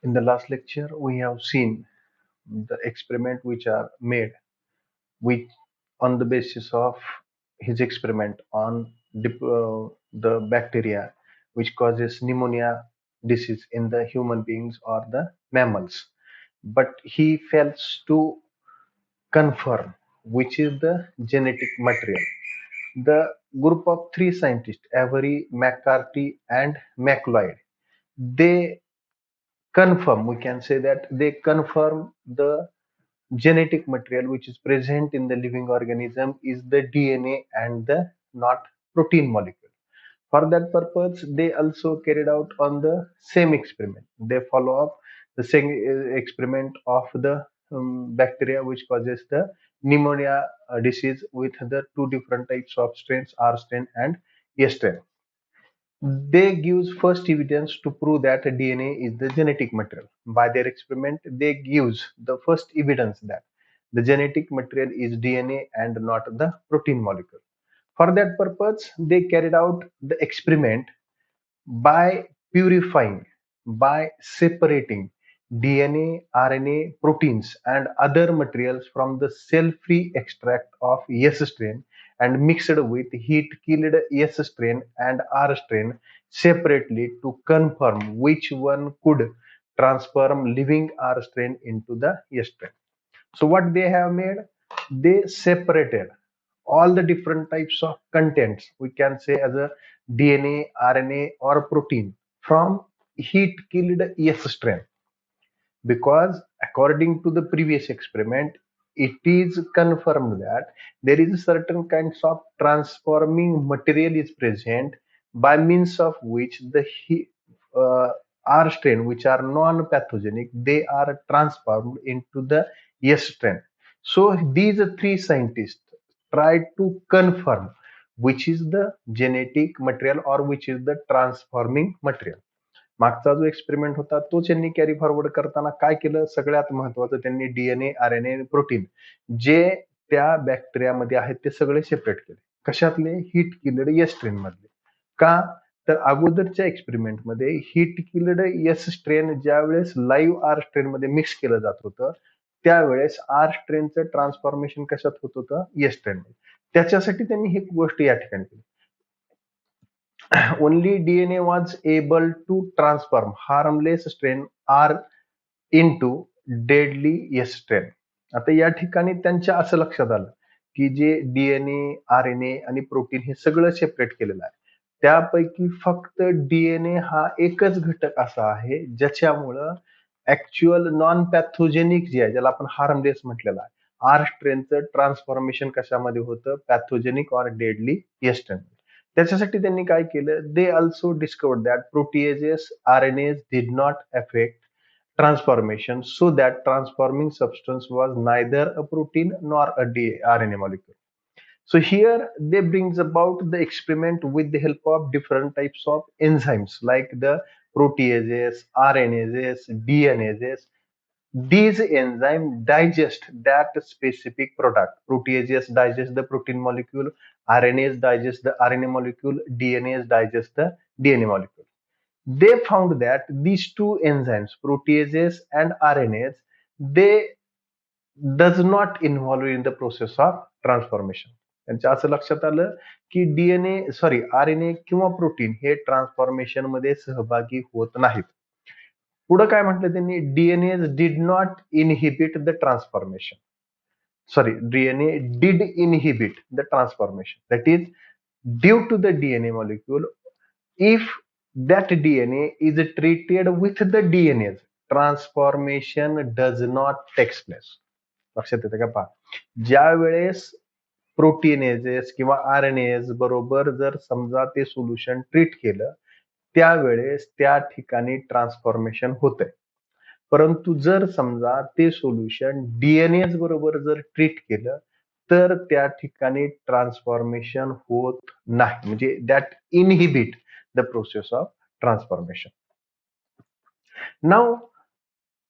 In the last lecture, we have seen the experiment which are made which on the basis of his experiment on the bacteria which causes pneumonia disease in the human beings or the mammals. But he fails to confirm which is the genetic material. The group of three scientists, Avery, McCarthy, and McLeod, they confirm, we can say that they confirm the genetic material which is present in the living organism is the DNA and the not protein molecule. For that purpose, they also carried out on the same experiment. They follow up the same experiment of the bacteria which causes the pneumonia disease with the two different types of strains, R strain and S strain. They gives first evidence to prove that DNA is the genetic material. By their experiment, they gives the first evidence that the genetic material is DNA and not the protein molecule. For that purpose, they carried out the experiment by purifying, by separating DNA, RNA, proteins, and other materials from the cell-free extract of S strain and mixed with heat-killed S strain and R strain separately to confirm which one could transform living R strain into the S strain. So what they have made, they separated all the different types of contents, we can say as a DNA, RNA, or protein from heat killed S strain, because according to the previous experiment, it is confirmed that there is certain kinds of transforming material is present by means of which the uh, R strain, which are non-pathogenic, they are transformed into the S strain. So these three scientists tried to confirm which is the genetic material or which is the transforming material. मागचा जो experiment होता तोच यांनी carry forward करताना काय केलं, सगळ्यात महत्वाचं त्यांनी डीएनए, आरएनए आणि प्रोटीन जे त्या बॅक्टेरियामध्ये आहेत ते सगळे सेपरेट केले. कशातले? हीट किल्ड एस स्ट्रेन मधले. का? तर अगोदरच्या एक्सपेरिमेंट मध्ये हीट किल्ड एस स्ट्रेन ज्या वेळेस लाईव्ह आर स्ट्रेन मध्ये मिक्स केलं जात होतं त्यावेळेस आर स्ट्रेनचं ट्रान्सफॉर्मेशन कशात होत होतं? एस स्ट्रेन मध्ये. त्याच्यासाठी त्यांनी ही गोष्ट या ठिकाणी केली. only DNA was able to transform harmless strain R into deadly S strain. आता या ठिकाणी त्यांच्या असं लक्षात आलं की जे डीएनए, आरएनए आणि प्रोटीन हे सगळं सेपरेट केलेलं आहे. त्यापैकी फक्त डीएनए हा एकच घटक असा आहे ज्याच्यामुळं ऍक्च्युअल नॉन पॅथोजेनिक जे आहे ज्याला आपण हार्मलेस म्हटलेलं आहे, आर स्ट्रेनचं ट्रान्सफॉर्मेशन कशामध्ये होतं? Pathogenic or deadly S strain. त्याच्यासाठी त्यांनी काय केलं? They also discovered that proteases RNAs did not affect transformation, so that transforming substance was neither a protein nor a RNA molecule. So here they brings about the experiment with the help of different types of enzymes like the proteases, RNases, DNases. These enzymes digest that specific product. Proteases digest the protein molecule, RNAs digest the RNA molecule, DNAs digest the DNA molecule. They found that these two enzymes, proteases and RNAs, they does not involve in the process of transformation. त्यांच्या असं लक्षात आलं की RNA किंवा protein हे transformation मध्ये सहभागी होत नाहीत. पुढे काय म्हटलं त्यांनी? DNA did not inhibit the transformation. DNA did inhibit the transformation. That is, due to the DNA molecule, if that DNA is treated with the DNAs, transformation does not takes place. लक्षात येतं का? पहा, ज्या वेळेस प्रोटीनेजेस किंवा RNS बरोबर जर समजा ते सोल्युशन ट्रीट केलं त्यावेळेस त्या ठिकाणी ट्रान्सफॉर्मेशन होतंय. परंतु जर समजा ते सोल्युशन डीएनए बरोबर जर ट्रीट केलं तर त्या ठिकाणी ट्रान्सफॉर्मेशन होत नाही, म्हणजे that inhibit the process of transformation. Now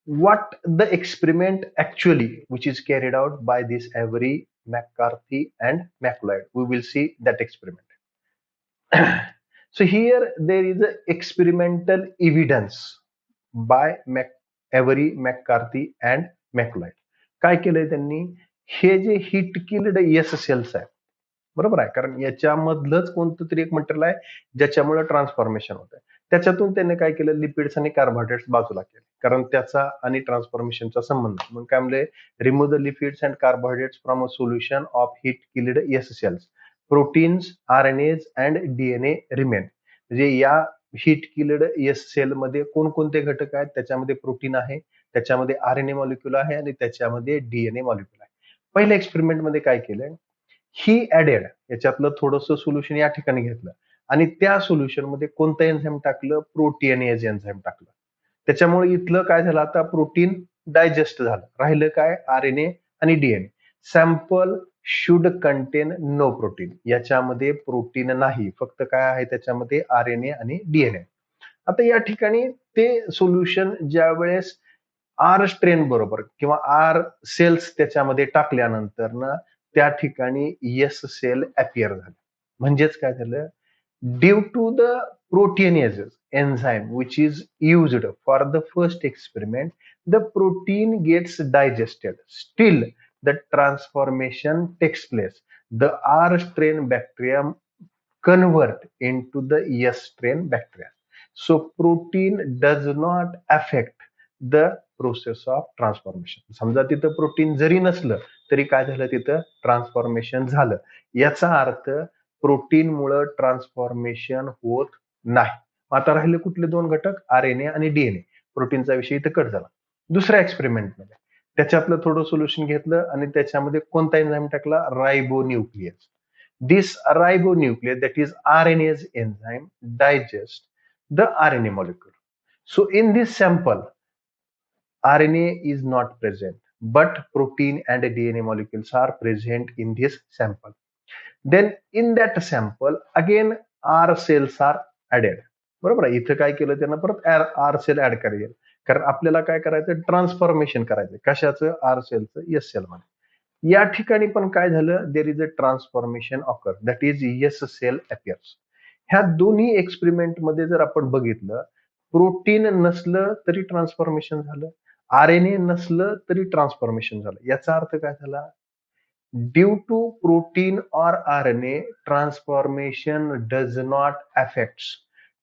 what the experiment actually which is carried out by this Avery, McCarthy and McLeod. We will see that experiment. So here there is a experimental evidence by Avery, McCarthy and MacLeod. काय केलंय त्यांनी, हे जे hit killed S cells आहेत, बरोबर आहे, कारण याच्यामधलंच कोणतं तरी एक मटेरियल आहे ज्याच्यामुळे ट्रान्सफॉर्मेशन होत आहे. त्याच्यातून त्यांनी काय केलं, लिपिड्स आणि कार्बोहायड्रेट्स बाजूला केले, कारण त्याचा आणि ट्रान्सफॉर्मेशनचा संबंध. मग काय म्हणले, remove the lipids and carbohydrates from a solution of heat killed S cells, proteins, RNAs and DNA remain. म्हणजे या हिट किल्ड एस सेल मध्ये कोणकोणते घटक आहेत, त्याच्यामध्ये प्रोटीन आहे, त्याच्यामध्ये आरएनए मॉलिक्यूल आहे आणि त्याच्यामध्ये डीएनए मॉलिक्यूल आहे. पहिल्या एक्सपेरिमेंट मध्ये काय केलंय, ही ऍडेड याच्यातलं थोडंसं सोल्युशन या ठिकाणी घेतलं आणि त्या सोल्युशन मध्ये कोणतं एन्झाईम टाकलं, प्रोटीएनेज एन्झाईम टाकलं. त्याच्यामुळे इथलं काय झालं, आता प्रोटीन डायजेस्ट झालं, राहिलं काय, आरएनए आणि DNA. Sample should contain no protein, याच्यामध्ये प्रोटीन नाही, फक्त काय आहे त्याच्यामध्ये, आरएनए आणि डीएनए. आता या ठिकाणी ते सोल्युशन ज्या वेळेस आर स्ट्रेन बरोबर किंवा आर सेल्स त्याच्यामध्ये टाकल्यानंतर ना त्या ठिकाणी एस सेल अपियर झाले. म्हणजेच काय झालं, due to the proteinases enzyme which is used for the first experiment, the protein gets digested. Still, the transformation takes place. The R strain bacterium convert into the S strain bacteria. So protein does not affect the process of transformation. समजा तिथं protein जरी नसलं तरी काय झालं, तिथं transformation झालं. याचा अर्थ प्रोटीनमुळे ट्रान्सफॉर्मेशन होत नाही. आता राहिले कुठले दोन घटक, आरएनए आणि डीएनए. प्रोटीनचा विषय इथं कट झाला. दुसऱ्या एक्सपेरिमेंटमध्ये त्याच्यातलं थोडं सोल्युशन घेतलं आणि त्याच्यामध्ये कोणता एन्झाईम टाकला, रायबोन्यूक्लियस. दिस रायबोन्यूक्लियस, that is RNase enzyme, digest the RNA molecule. So in this sample, RNA is not present, but protein and DNA molecules are present in this sample. Then in that sample again R cells are added. बरोबर आहे, इथं काय केलं त्यांना, परत R sale add करायचे, कारण आपल्याला काय करायचं, ट्रान्सफॉर्मेशन करायचं. कशाचं, आर सेलचं एस सेल मध्ये. या ठिकाणी पण काय झालं, there is a transformation occur, that is S cell appears. ह्या दोन्ही एक्सपेरिमेंट मध्ये जर आपण बघितलं, प्रोटीन नसलं तरी ट्रान्सफॉर्मेशन झालं, आरएनए नसलं तरी ट्रान्सफॉर्मेशन झालं. याचा अर्थ काय झाला, ड्यू टू प्रोटीन और RNA transformation does not affect,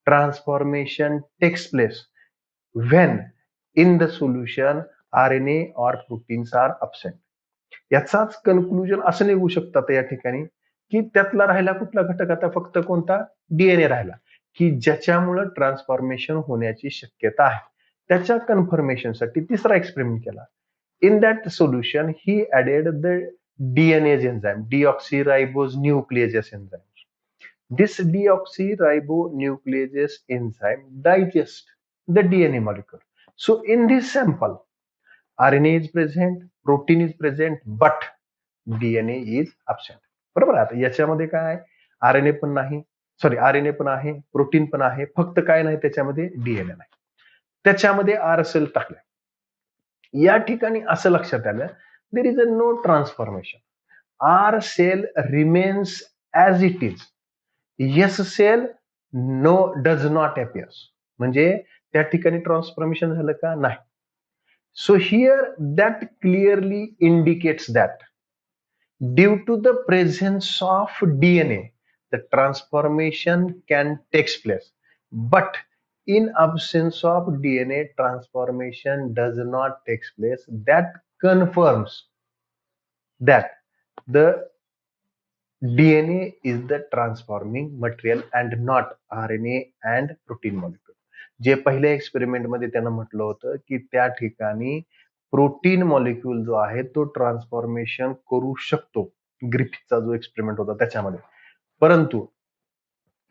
transformation takes place when in the solution RNA और प्रोटीन्स आर अब्सेंट. याचाच कन्क्लुजन असं निघू शकतात या ठिकाणी, की त्यातला राहिला कुठला घटक, आता फक्त कोणता, डीएनए राहिला, की ज्याच्यामुळे ट्रान्सफॉर्मेशन होण्याची शक्यता आहे. त्याच्या कन्फर्मेशनसाठी तिसरा एक्सपेरिमेंट केला. In that solution he added the DNase enzyme, deoxyribose nucleases enzyme. This deoxyribonucleases enzyme digest the DNA molecule. So in this sample, RNA is present, protein is present, but DNA is absent. बरोबर आहे. आता याच्यामध्ये काय, RNA पण नाही, sorry RNA पण आहे, protein पण आहे, फक्त काय नाही त्याच्यामध्ये, डीएनए नाही. त्याच्यामध्ये आर सेल टाकल्या. या ठिकाणी असं लक्षात आलं, there is a no transformation, R cell remains as it is, S cell no does not appears. म्हणजे त्या ठिकाणी ट्रान्सफॉर्मेशन झालं का, नाही. So here that clearly indicates that due to the presence of DNA the transformation can takes place, but in absence of DNA transformation does not takes place. That confirms that the DNA is the transforming material and not RNA and protein molecule. जे पहिल्या experiment मध्ये त्यानं म्हटलं होतं की त्या ठिकाणी protein molecule जो आहे तो ट्रान्सफॉर्मेशन करू शकतो, ग्रिफिथचा जो एक्सपेरिमेंट होता त्याच्यामध्ये. परंतु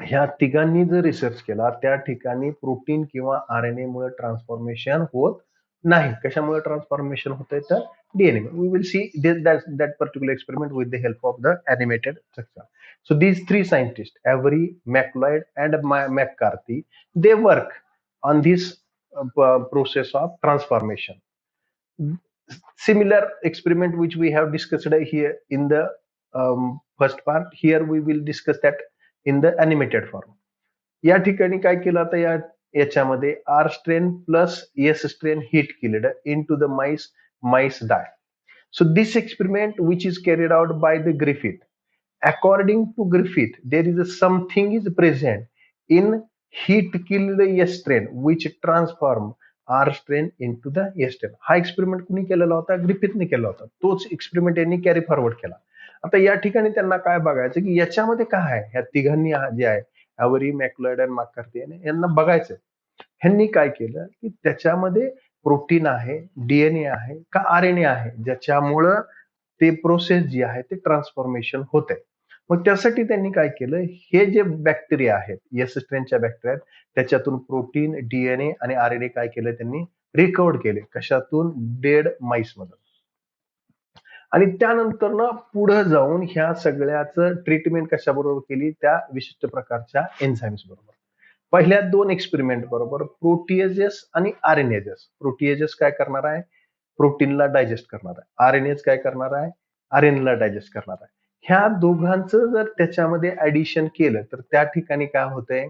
ह्या तिघांनी जर रिसर्च केला त्या ठिकाणी प्रोटीन किंवा आरएनए मुळे ट्रान्सफॉर्मेशन होत नाही. कशामुळे ट्रान्सफॉर्मेशन होतंय, तर DNA. We will see that particular experiment with the help of the animated structure. So these three scientists, Avery, MacLeod and McCarthy, they work on this process of transformation. Similar experiment which we have discussed here in the first part, here we will discuss that in the animated form. या ठिकाणी काय केलं, आता या याच्यामध्ये are strain plus S strain heat केलेलं in to the mice die. So this experiment, which is carried out by the Griffith, according to Griffith, there is something is present in heat-killed S strain which transform R strain into the S strain. हा experiment कुणी केलेला होता? ग्रिफिथने केला होता. तोच experiment यांनी carry forward केला. आता या ठिकाणी त्यांना काय बघायचं की याच्यामध्ये काय आहे, ह्या तिघांनी जे आहे ॲव्हरी, मॅक्लोइड आणि मॅककार्थी यांना बघायचं. ह्यांनी काय केलं की त्याच्यामध्ये प्रोटीन आहे, डीएनए आहे का आरएनए आहे, ज्याच्यामुळं ते प्रोसेस जी आहे ते ट्रान्सफॉर्मेशन होते. मग त्यासाठी त्यांनी काय केलं, हे जे बॅक्टेरिया आहेत, एस स्ट्रेनच्या बॅक्टेरिया त्याच्यातून प्रोटीन, डीएनए आणि आरएनए काय केलं त्यांनी रिकव्हर केले. कशातून? डेड माईस मधून. आणि त्यानंतर ना पुढे जाऊन ह्या सगळ्याचं ट्रीटमेंट कशाबरोबर केली? त्या विशिष्ट प्रकारच्या एन्झाईम्स बरोबर. पहिल्या दोन एक्सपेरिमेंट बरोबर प्रोटीएजेस आणि आरएनएजेस. प्रोटीएजेस काय करणार आहे? प्रोटीनला डायजेस्ट करणार आहे. आरएनएज काय करणार आहे? आरएनएला डायजेस्ट करणार आहे. ह्या दोघांचं जर त्याच्यामध्ये ऍडिशन केलं तर त्या ठिकाणी काय होतंय?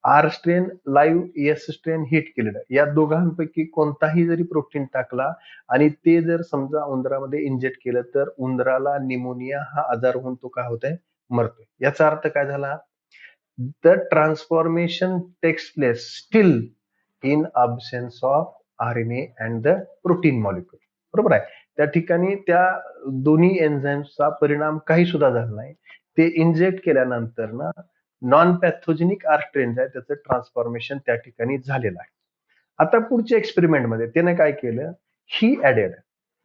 R strain live, S strain heat केलेलं, या दोघांपैकी कोणताही जरी प्रोटीन टाकला आणि ते जर समजा उंदरामध्ये इंजेक्ट केलं तर उंदराला निमोनिया हा आजार होऊन तो काय होतंय? मरतोय. याचा अर्थ काय झाला? The transformation takes place still in absence of RNA and the protein molecule. बरोबर आहे. त्या ठिकाणी त्या दोन्ही एन्झाईम्सचा परिणाम काही सुद्धा झाला नाही. ते इंजेक्ट केल्यानंतर ना नॉन पॅथोजेनिक आर स्ट्रेन आहे त्याचं ट्रान्सफॉर्मेशन त्या ठिकाणी झालेलं आहे. आता पुढच्या एक्सपेरिमेंटमध्ये त्याने काय केलं? He added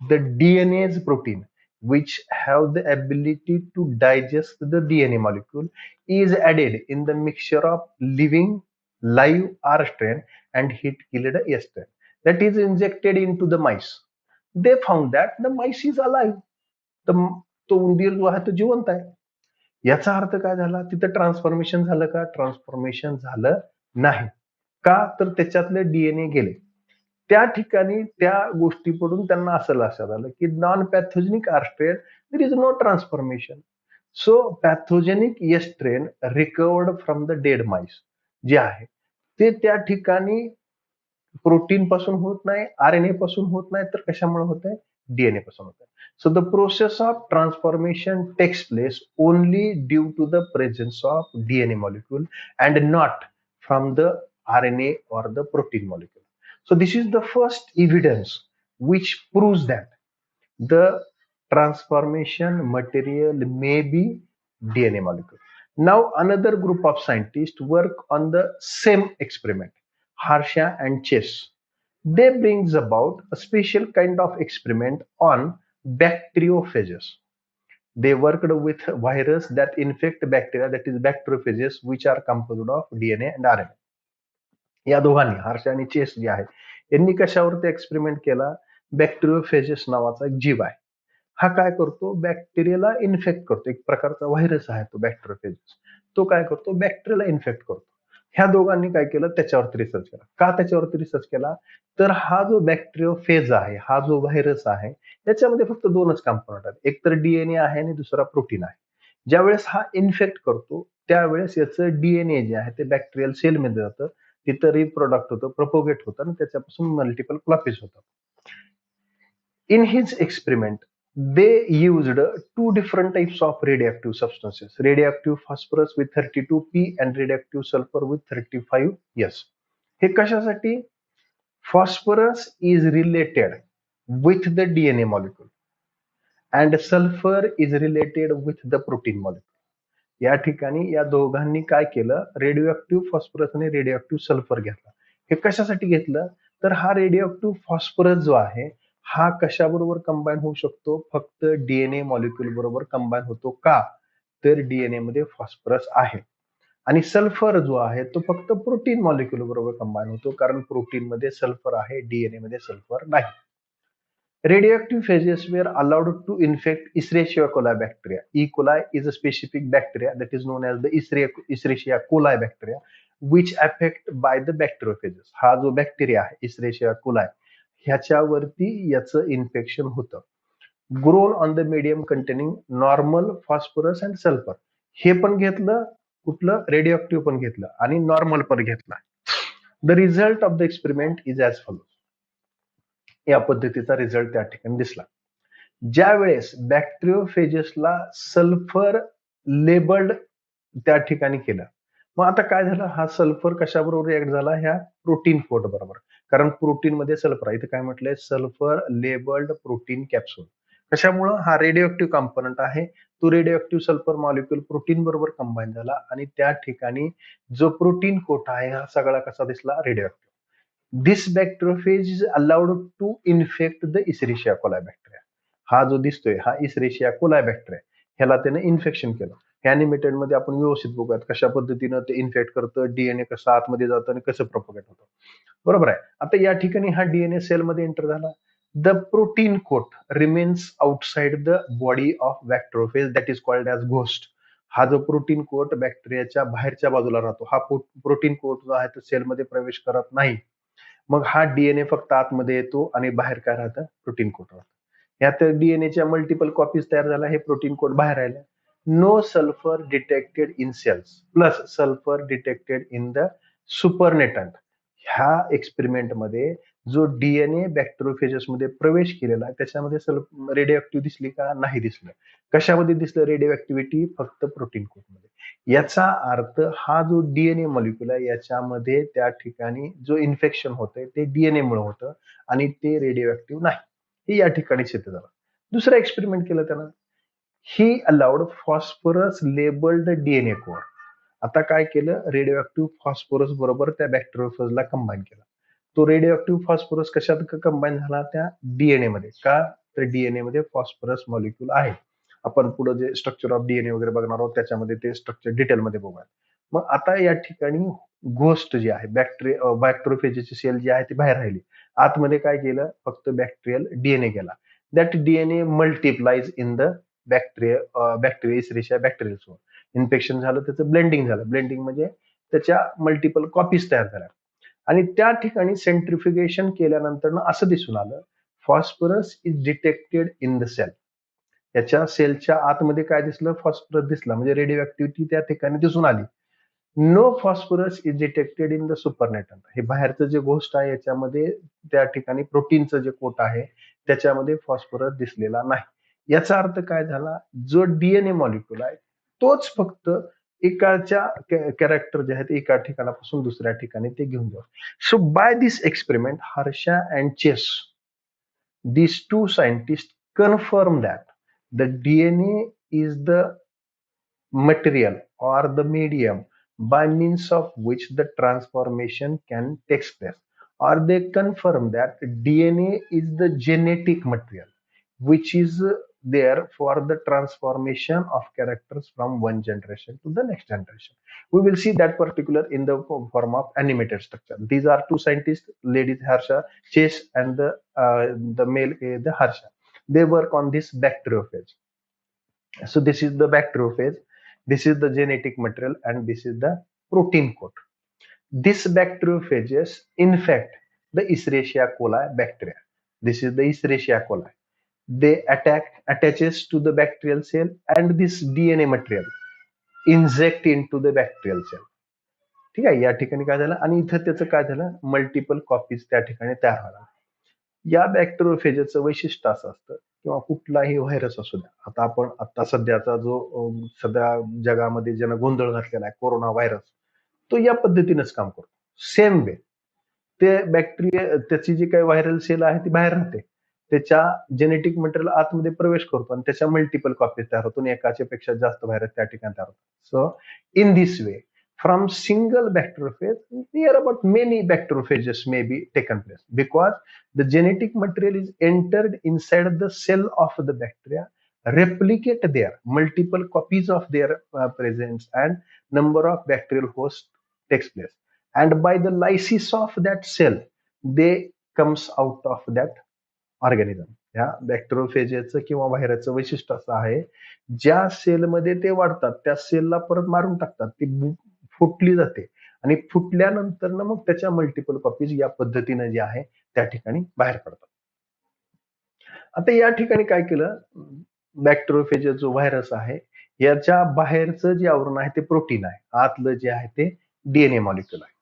the DNAs protein which have the ability to digest the DNA molecule is added in the mixture of living live R strain and heat killed S strain that is injected into the mice. They found that the mice is alive. तो उंदीर जो आहे तो जिवंत आहे. याचा अर्थ काय झाला? तिथं ट्रान्सफॉर्मेशन झालं का? ट्रान्सफॉर्मेशन झालं नाही. का? तर त्याच्यातले डीएनए गेले. त्या ठिकाणी त्या गोष्टी पडून त्यांना असं लक्षात आलं की non pathogenic R strain there is no transformation. So pathogenic S strain recovered from the dead mice जे आहे ते त्या ठिकाणी प्रोटीन पासून होत नाही, आरएनए पासून होत नाही, तर कशामुळे होत आहे? डीएनए पासून होत आहे. So the process of transformation takes place only due to the presence of DNA molecule and not from the RNA or the protein molecule. So this is the first evidence which proves that the transformation material may be DNA molecule. Now another group of scientists work on the same experiment, Harsha and Chase. They brings about a special kind of experiment on bacteriophages. They worked with virus that infect bacteria, that is bacteriophages, which are composed of DNA and RNA. या दोघांनी, harsh आणि chess जे आहे, यांनी कशावरती experiment केला? बॅक्टेरियोफेजेस नावाचा एक जीव आहे. हा काय करतो? बॅक्टेरियाला इन्फेक्ट करतो. एक प्रकारचा व्हायरस आहे तो बॅक्टेरियोफेजेस. तो काय करतो? बॅक्टेरियाला इन्फेक्ट करतो. ह्या दोघांनी काय केलं? त्याच्यावरती रिसर्च केला. का त्याच्यावरती रिसर्च केला? तर हा जो बॅक्टेरियोफेज आहे, हा जो व्हायरस आहे, याच्यामध्ये फक्त दोनच कंपोनंट आहेत. एक तर डीएनए आहे आणि दुसरा प्रोटीन आहे. ज्यावेळेस हा इन्फेक्ट करतो त्यावेळेस याचं डीएनए जे आहे ते बॅक्टेरियल सेलमध्ये जातं, तिथं रिप्रोडक्ट होतं, प्रोपोगेट होतं आणि त्याच्यापासून मल्टिपल प्लॉपीज होतात. In his experiment, they used two different types of radioactive substances, radioactive phosphorus with 32p and radioactive sulfur with 35s. हे कशासाठी? Phosphorus is related with the DNA molecule and sulfur is related with the protein molecule. या ठिकाणी या दोघांनी काय केलं? Radio phosphorus आणि radio sulphur घेतला. हे कशासाठी घेतलं? तर हा रेडिओ फॉस्फरस जो आहे हा कशाबरोबर कंबाईन होऊ शकतो? फक्त डीएनए मॉलिक्युल बरोबर कंबाईन होतो. का? तर डीएनए मध्ये फॉस्फरस आहे. आणि सल्फर जो आहे तो फक्त प्रोटीन मॉलिक्युल बरोबर कंबाईन होतो, कारण प्रोटीन मध्ये सल्फर आहे, डीएनए मध्ये सल्फर नाही. Radioactive phages were allowed to infect Escherichia coli bacteria. E. coli is a specific bacteria that is known as the Escherichia coli bacteria, which affect by the bacteriophages. हा जो bacteria आहे Escherichia coli, ह्याच्यावरती याचं infection होतं. Grown on the medium containing normal phosphorus and sulfur. हे पण घेतलं, कुठलं? रेडिओ पण घेतलं आणि नॉर्मल पण घेतला. The result of the experiment is as follows. या पद्धतीचा रिझल्ट त्या ठिकाणी दिसला. ज्या वेळेस बॅक्टेरिओफेजेसला सल्फर लेबल्ड त्या ठिकाणी केलं, मग आता काय झालं, हा सल्फर कशाबरोबर रिॲक्ट झाला, ह्या प्रोटीन कोट बरोबर. कारण प्रोटीन मध्ये सल्फर आहे, इथे काय म्हटलंय, सल्फर लेबल्ड प्रोटीन कॅप्सूल. कशामुळं, हा रेडिओ ऍक्टिव्ह कॉम्पोनंट आहे, तो radio active sulphur molecule protein बरोबर कंबाईन झाला आणि त्या ठिकाणी जो प्रोटीन कोट आहे हा सगळा कसा दिसला, radio active. This bacteriophage is allowed to infect the Escherichia coli bacteria. हा जो दिसतोय हा Escherichia coli bacteria, ह्याला त्याने इन्फेक्शन केलं. ॲनिमेटेड मध्ये आपण व्यवस्थित बघूयात कशा पद्धतीनं ते इन्फेक्ट करतं, डीएनए कसं आतमध्ये जातं आणि कसं प्रोपगेट होतं. बरोबर आहे. आता या ठिकाणी हा डीएनए सेलमध्ये एंटर झाला. The protein coat remains outside the body of bacteriophage that is called as ghost. हा जो प्रोटीन कोट बॅक्टेरियाच्या बाहेरच्या बाजूला राहतो, हा प्रोटीन कोट जो आहे तो सेलमध्ये प्रवेश करत नाही. मग हा डीएनए फक्त आतमध्ये येतो आणि बाहेर काय राहतं, प्रोटीन कोट राहतं. यात डीएनएच्या मल्टिपल कॉपीज तयार झाल्या, हे प्रोटीन कोट बाहेर राहिलं. No sulphur detected in cells plus sulphur detected in the supernatant. ह्या एक्सपेरिमेंट मध्ये जो डीएनए बॅक्टेरियोफेजेस मध्ये प्रवेश केलेला त्याच्यामध्ये रेडिओ ऍक्टिव्ह दिसली का, नाही दिसलं. कशामध्ये दिसलं रेडिओ ऍक्टिव्हिटी, फक्त प्रोटीन कोट मध्ये. याचा अर्थ हा जो डीएनए मॉलिक्युल आहे याच्यामध्ये त्या ठिकाणी जो इन्फेक्शन होतंय ते डीएनए मुळे होतं आणि ते रेडिओ ऍक्टिव्ह नाही, हे या ठिकाणी सिद्ध झालं. दुसरा एक्सपेरिमेंट केलं त्यानं, he allowed phosphorus labelled DNA core. आता काय केलं, रेडिओ ऍक्टिव्ह फॉस्फरस बरोबर त्या बॅक्टेरियोफेजला कंबाईन केला. तो रेडिओ ऍक्टिव्ह फॉस्फरस कशात कंबाईन झाला, त्या डीएनए मध्ये. का, तर डीएनए मध्ये फॉस्फरस मॉलिक्यूल आहे. आपण पुढे जे स्ट्रक्चर ऑफ डीएनए वगैरे बघणार आहोत त्याच्यामध्ये ते स्ट्रक्चर डिटेलमध्ये बघूया. मग आता या ठिकाणी घोस्ट जे आहे, बॅक्टेरियोफेजेची सेल जी आहे ती बाहेर राहिली. आतमध्ये काय केलं, फक्त बॅक्टेरियल डीएनए गेला. That DNA multiplies in the bacteria Escherichia bacterial. Infection झालं, त्याचं ब्लेंडिंग झालं. ब्लेंडिंग म्हणजे त्याच्या मल्टिपल कॉपीज तयार झाल्या आणि त्या ठिकाणी सेंट्रिफ्युगेशन केल्यानंतर असं दिसून आलं, phosphorus is detected in the cell. याच्या सेलच्या आतमध्ये काय दिसलं, फॉस्फरस दिसला, म्हणजे रेडिओ ऍक्टिव्हिटी त्या ठिकाणी दिसून आली. No phosphorus is detected in the supernatant. हे बाहेरचं जे गोष्ट आहे याच्यामध्ये त्या ठिकाणी प्रोटीनचं जे कोट आहे त्याच्यामध्ये फॉस्फरस दिसलेला नाही. याचा अर्थ काय झाला, जो डीएनए मॉलिक्यूल आहे तोच फक्त एकाच्या कॅरेक्टर जे आहेत एका ठिकाणापासून दुसऱ्या ठिकाणी ते घेऊन जाऊ. So by this experiment Hershey and Chase, these two scientists confirm that the DNA is the material or the medium by means of which the transformation can take place, or they confirm that DNA is the genetic material which is there for the transformation of characters from one generation to the next generation. We will see that particular in the form of animated structure. These are two scientists, ladies Harsha Chase and the male the Harsha. They work on this bacteriophage. So this is the bacteriophage, this is the genetic material, and this is the protein coat. This bacteriophages infect the Escherichia coli bacteria. This is the Escherichia coli. They attaches to the bacterial cell, and this DNA material inject into the bacterial cell. ठीक आहे, या ठिकाणी काय झालं, आणि इथं त्याचं काय झालं, मल्टिपल कॉपीज त्या ठिकाणी तयार झाला. या बॅक्टेरियोफेजचं वैशिष्ट्य असं असतं, किंवा कुठलाही व्हायरस असू द्या, आता आपण आता सध्याचा जो सध्या जगामध्ये ज्यानं गोंधळ घातलेला आहे कोरोना व्हायरस, तो या पद्धतीनेच काम करतो. सेम वे ते बॅक्टेरिया, त्याची जी काही व्हायरल सेल आहे ती बाहेर राहते, त्याच्या जेनेटिक मटेरियल आतमध्ये प्रवेश करतो आणि त्याच्या मल्टिपल कॉपीज तयार होतो, एकाच्या पेक्षा जास्त व्हायरस त्या ठिकाणी तयार होतो. So in this way, from single bacteriophage, near about many bacteriophages may be taken place, because the genetic material is entered inside the cell of the bacteria, replicate there, multiple copies of their presence, and number of bacterial hosts takes place, and by the lysis of that cell they comes out of that organism. ह्या बॅक्टेरियोफेजेचं किंवा व्हायरसचं वैशिष्ट्य असं आहे, ज्या सेलमध्ये ते वाढतात त्या सेलला परत मारून टाकतात, ती फुटली जाते आणि फुटल्यानंतर मग त्याच्या मल्टिपल कॉपीज या पद्धतीने जे आहे त्या ठिकाणी बाहेर पडतात. आता या ठिकाणी काय केलं, बॅक्टेरियोफेज जो व्हायरस आहे याच्या बाहेरचं जे आवरण आहे ते प्रोटीन आहे, आतलं जे आहे ते डीएनए मॉलिक्युल आहे.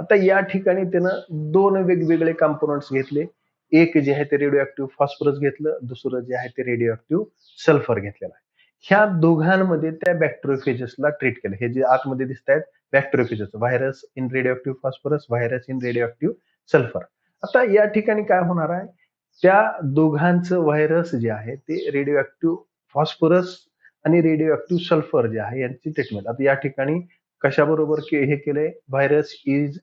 आता या ठिकाणी त्यानं दोन वेगवेगळे कंपोनंट्स घेतले. एक जे आहे ते रेडिओ ऍक्टिव्ह फॉस्फरस घेतलं, दुसरं जे आहे ते रेडिओ ऍक्टिव्ह सल्फर घेतलेलं आहे. ह्या दोघांमध्ये त्या बॅक्टेरियोफेजेसला ट्रीट केलं. हे जे आतमध्ये दिसत आहेत bacteriophages, virus in radioactive phosphorus, virus in radioactive sulphur. आता या ठिकाणी काय होणार आहे, त्या दोघांचं व्हायरस जे आहे ते रेडिओ ऍक्टिव्ह फॉस्फरस आणि रेडिओ ऍक्टिव्ह सल्फर जे आहे यांची ट्रीटमेंट. आता या ठिकाणी कशाबरोबर हे केलंय, virus is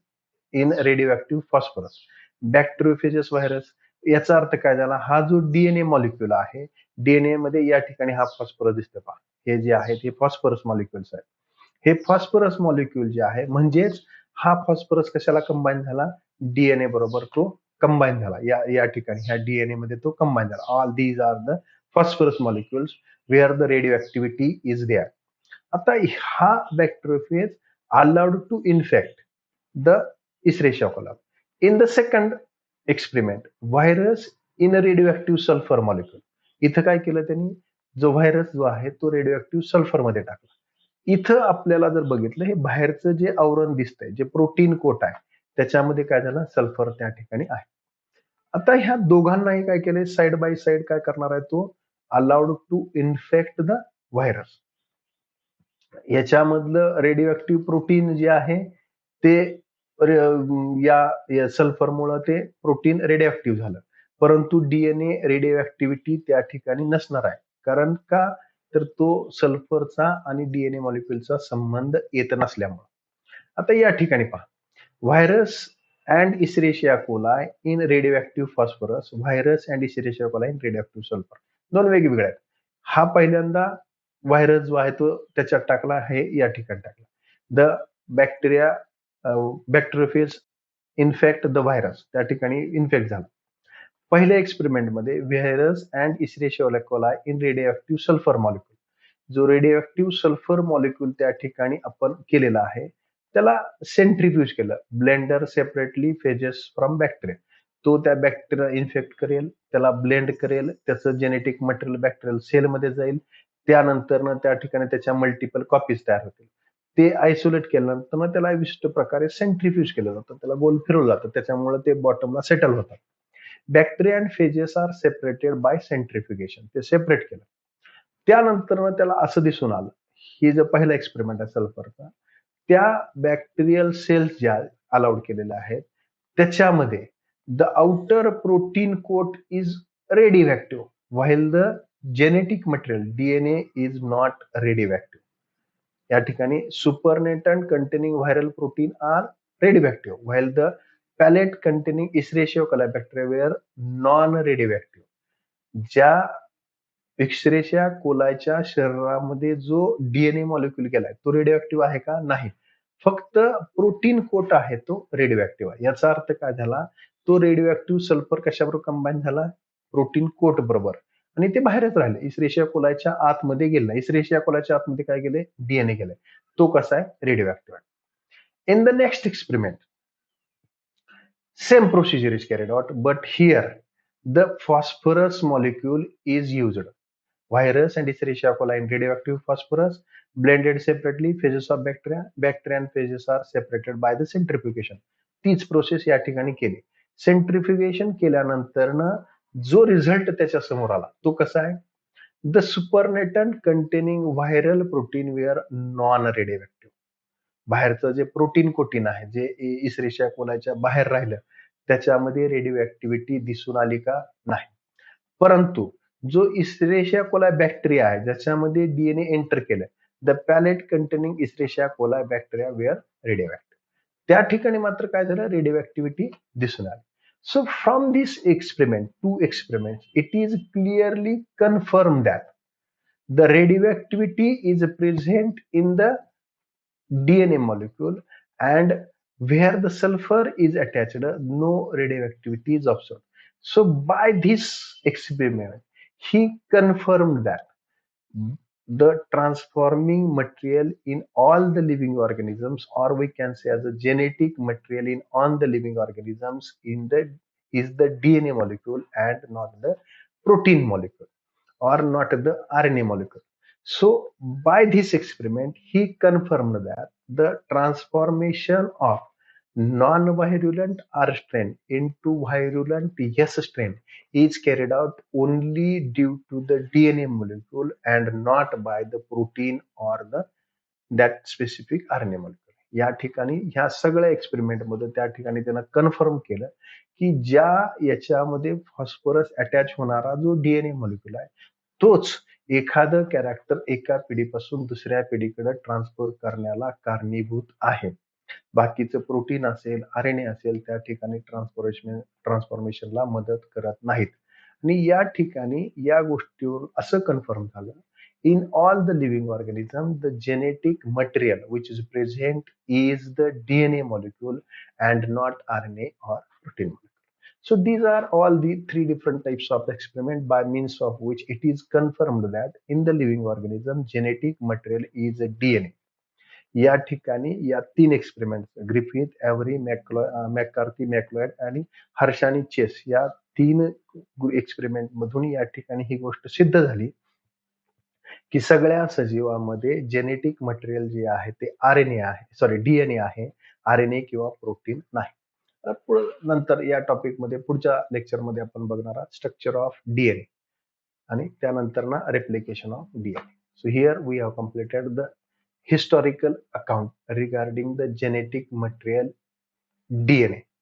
in radioactive phosphorus, bacteriophages virus. याचा अर्थ काय झाला, हा जो डीएनए मॉलिक्युल आहे, डीएनए मध्ये या ठिकाणी हा फॉस्फरस दिसतो पहा, हे जे आहे ते फॉस्फरस मॉलिक्युल्स आहे. हे फॉस्फरस मॉलिक्युल जे आहे, म्हणजेच हा फॉस्फरस कशाला कंबाईन झाला, डीएनए बरोबर तो कंबाईन झाला. या या ठिकाणी ह्या डीएनए मध्ये तो कंबाईन झाला. All these are the phosphorus molecules where the radioactivity is there. आता हा बॅक्टेरियोफेज allowed to infect the Escherichia coli. In the second experiment, virus in a radioactive sulfur molecule. इथं काय केलं त्यांनी, जो व्हायरस जो आहे तो रेडिओ सल्फर मध्ये टाकला. इथं आपल्याला जर बघितलं, हे बाहेरचं जे आवरण दिसतंय, जे प्रोटीन कोट आहे, त्याच्यामध्ये काय झालं, सल्फर त्या ठिकाणी आहे. आता ह्या दोघांनाही काय केलंय, साइड बाय साइड काय करणार आहे तो, allowed to infect the virus. याच्यामधलं रेडिओ प्रोटीन जे आहे ते या सल्फरमुळे ते प्रोटीन रेडिओ झालं, परंतु डीएनए रेडिओ त्या ठिकाणी नसणार आहे. कारण का, तर तो सल्फरचा आणि डीएनए मॉलिक्युलचा संबंध येत नसल्यामुळे. आता या ठिकाणी पहा, virus and Escherichia coli in radio phosphorus, virus and Escherichia coli in radio sulphur, दोन वेगवेगळे आहेत. हा पहिल्यांदा व्हायरस जो आहे तो त्याच्यात टाकला, हे या ठिकाणी टाकला. The bacteria bacteriophage infect the virus, त्या ठिकाणी इन्फेक्ट झाला. पहिल्या एक्सपेरिमेंटमध्ये virus and Escherichia coli in radio sulphur molecule, जो रेडिओ सल्फर मॉलिक्युल त्या ठिकाणी आपण केलेला आहे, त्याला सेंट्रीफ्यूज केलं. Blender separately phages from bacteria, तो त्या बॅक्टेरिया इन्फेक्ट करेल, त्याला ब्लेंड करेल, त्याचं जेनेटिक मटेरियल बॅक्टेरियल सेलमध्ये जाईल. त्यानंतर त्या ठिकाणी त्याच्या मल्टिपल कॉपीज तयार होतील. ते आयसोलेट केल्यानंतर त्याला विशिष्ट प्रकारे सेंट्रीफ्यूज केलं जातं, त्याला गोल फिरवलं जातं, त्याच्यामुळे ते बॉटमला सेटल होतात. Bacteria and phages are separated by centrifugation, ते सेपरेट केलं. त्यानंतर त्याला असं दिसून आलं, ही जो पहिला एक्सपेरिमेंट आहे सल्फरचा, त्या बॅक्टेरियल सेल्स ज्या अलाउड केलेल्या आहेत त्याच्यामध्ये the outer protein coat is radio while the genetic material DNA is not radio. या ठिकाणी supernatant containing viral protein are radio while the pellet containing Escherichia coli bacteria were non radio. ज्या इसेरिशिया कोलायच्या शरीरामध्ये जो DNA molecule गेलाय तो radio आहे का, नाही. फक्त प्रोटीन कोट आहे तो रेडिओ आहे. याचा अर्थ काय झाला, तो रेडिओ सल्फर कशाबरोबर कंबाईन झाला, प्रोटीन कोट बरोबर, आणि ते बाहेरच राहिले, इसेरिशिया कोलायच्या आतमध्ये गेले. इसेरिशिया कोलायच्या आतमध्ये काय गेले, डीएनए गेले. तो कसा आहे, रेडिओ आहे. In the next experiment same procedure is carried out, but here the phosphorus molecule is used. Virus and Escherichia coli in radioactive phosphorus blended separately. Phases of bacteria and phages are separated by the centrifugation. तीच process या ठिकाणी केली. सेंट्रिफ्युगेशन केल्यानंतर जो result त्याच्या समोर आला तो कसा आहे, the supernatant containing viral protein were non radio. बाहेरचं जे प्रोटीन कोटीन आहे, जे इसेरिशिया कोलाच्या बाहेर राहिलं, त्याच्यामध्ये रेडिओ दिसून आली का, नाही. परंतु जो इसेरिशिया कोलाई बॅक्टेरिया आहे, ज्याच्यामध्ये डीएनए एंटर केलं, the pellet containing Escherichia coli bacteria were radio, त्या ठिकाणी मात्र काय झालं, रेडिओ दिसून आली. So from this experiment, two experiment, it is clearly confirm that the radioactivity is present in the DNA molecule, and where the sulfur is attached, no radioactivity is observed. So by this experiment, he confirmed that the transforming material in all the living organisms, or we can say as a genetic material in all the living organisms, in the is the DNA molecule and not the protein molecule, or not the RNA molecule. So by this experiment, he confirmed that the transformation of non-virulent R strain into virulent S strain is carried out only due to the DNA molecule and not by the protein or the that specific RNA molecule. या ठिकाणी ह्या सगळ्या एक्सपेरिमेंटमध्ये त्या ठिकाणी त्यांना confirm केलं की ज्या याच्यामध्ये फॉस्फरस अटॅच होणारा जो डीएनए मॉलिक्युल आहे तोच एखादं कॅरेक्टर एका पिढीपासून दुसऱ्या पिढीकडे ट्रान्सफर करण्याला कारणीभूत आहे. बाकीचं प्रोटीन असेल, आरएनए असेल त्या ठिकाणी ट्रान्सफॉर्मेशनला मदत करत नाहीत. आणि या ठिकाणी या गोष्टीवर असं कन्फर्म झालं in all the living organism the genetic material which is present is the DNA molecule and not RNA or protein molecule. So these are all the three different types of experiment by means of which it is confirmed that in the living organism genetic material is a DNA. या ठिकाणी या तीन experiment Griffith, every, मॅककार्थी, मॅक्लोएड आणि हर्ष आणि chess या तीन experiment मधून या ठिकाणी ही गोष्ट सिद्ध झाली की सगळ्या सजीवामध्ये जेनेटिक मटेरियल जे आहे ते आरएनए आहे, सॉरी डीएनए आहे, आरएनए किंवा प्रोटीन नाही. नंतर या टॉपिक मध्ये पुढच्या लेक्चर मध्ये आपण बघणार आहोत स्ट्रक्चर ऑफ डीएनए आणि त्यानंतर ना replication of DNA. So here we have completed the historical account regarding the genetic material DNA.